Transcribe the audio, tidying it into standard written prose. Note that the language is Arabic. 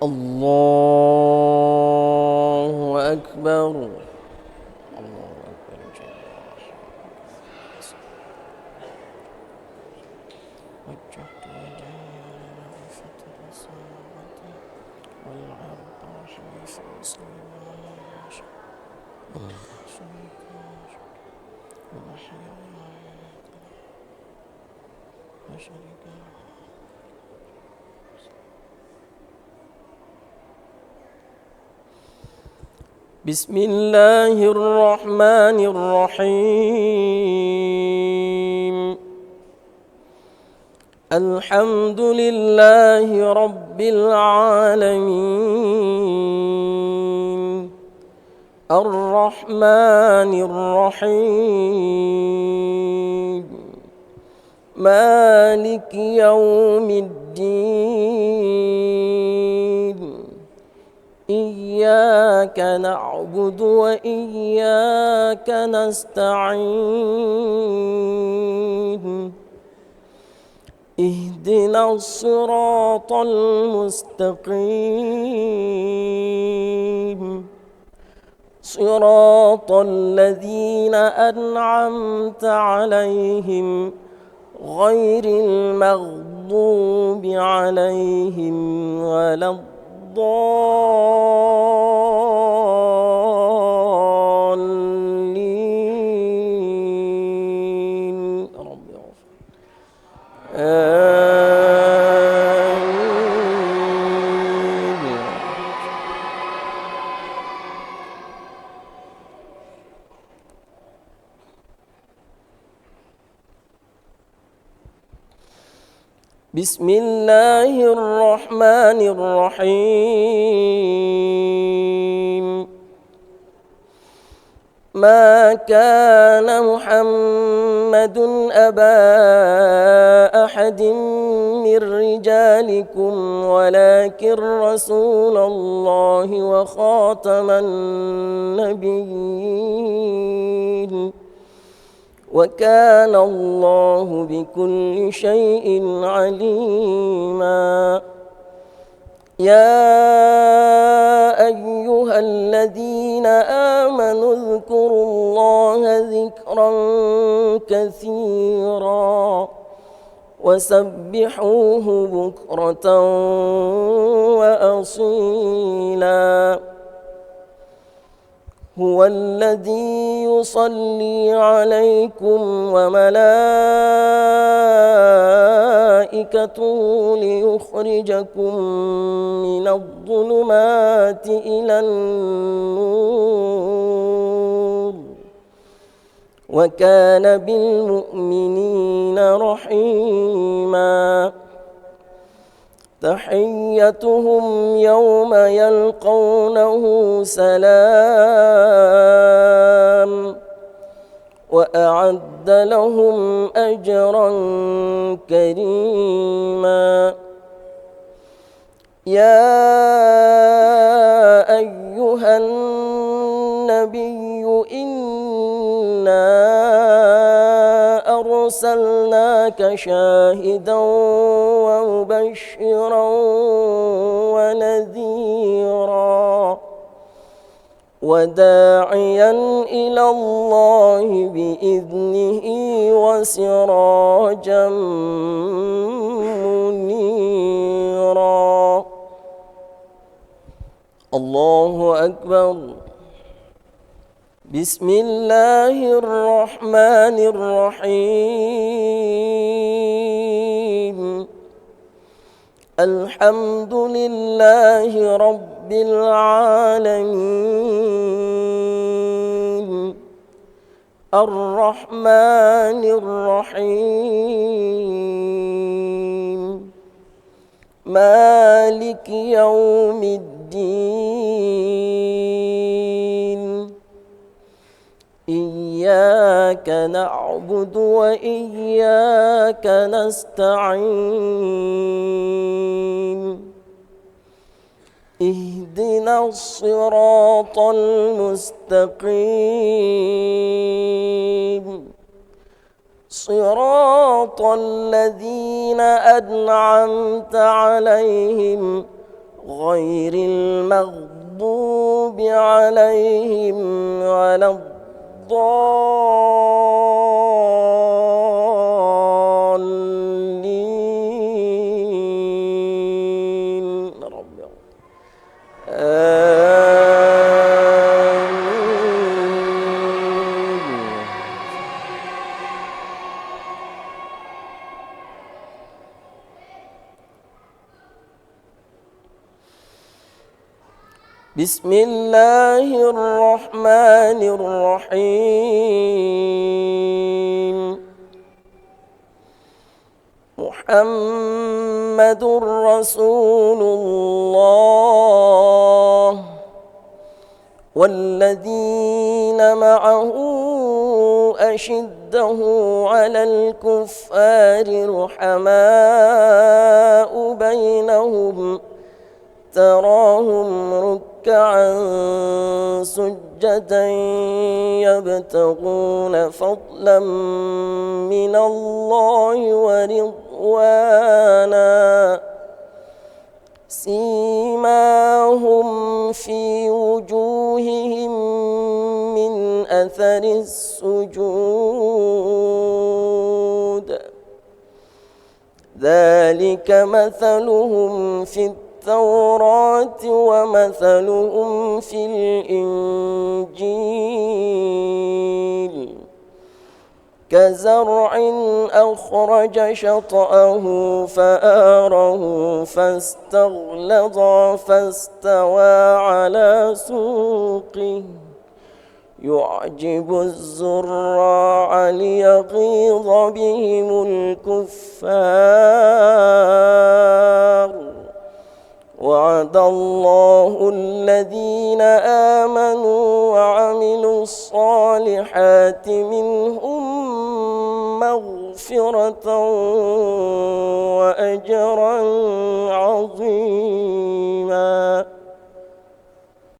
الله أكبر. الله أكبر. وجهت وجهي فطر السماوات والأرض حنيفا مسلما ولا شريك له ومحياي لا شريك له. بسم الله الرحمن الرحيم. الحمد لله رب العالمين الرحمن الرحيم مالك يوم الدين إياك نعبد وإياك نستعين اهدنا الصراط المستقيم صراط الذين أنعمت عليهم غير المغضوب عليهم ولا الضالين. رب اغفر. آمين. بسم الله الرحمن الرحيم. ما كان محمد أبا أحد من رجالكم ولكن رسول الله وخاتم النبيين وكان الله بكل شيء عليما. يا أيها الذين آمنوا اذكروا الله ذكرا كثيرا وسبحوه بكرة وأصيلا. هو الذي يصلي عليكم وملائكته ليخرجكم من الظلمات إلى النور وكان بالمؤمنين رحيما. تحيتهم يوم يلقونه سلام وأعد لهم أجرا كريما. يا أيها النبي إنا أرسلناك شاهدا ومبشرا ونذيرا وداعيا إلى الله بإذنه وسراجا منيرا. الله أكبر. بسم الله الرحمن الرحيم. الحمد لله رب العالمين الرحمن الرحيم مالك يوم الدين إياك نعبد وإياك نستعين اهدنا الصراط المستقيم صراط الذين أنعمت عليهم غير المغضوب عليهم ولا الضالين. آمين. بسم الله الرحمن الرحيم. محمد رسول الله والذين معه أشده على الكفار رحماء بينهم تراهم ركعا سجدا يبتغون فضلا من الله ورضوانا سيماهم في وجوههم من أثر السجود ذلك مثلهم في التوراة ومثلهم في الإنجيل كزرع أخرج شطأه فآره فاستغلظ فاستوى على سوقه يعجب الزراع ليغيظ بهم الكفار وعد الله الذين آمنوا وعملوا الصالحات منهم مغفرة وأجرا عظيما.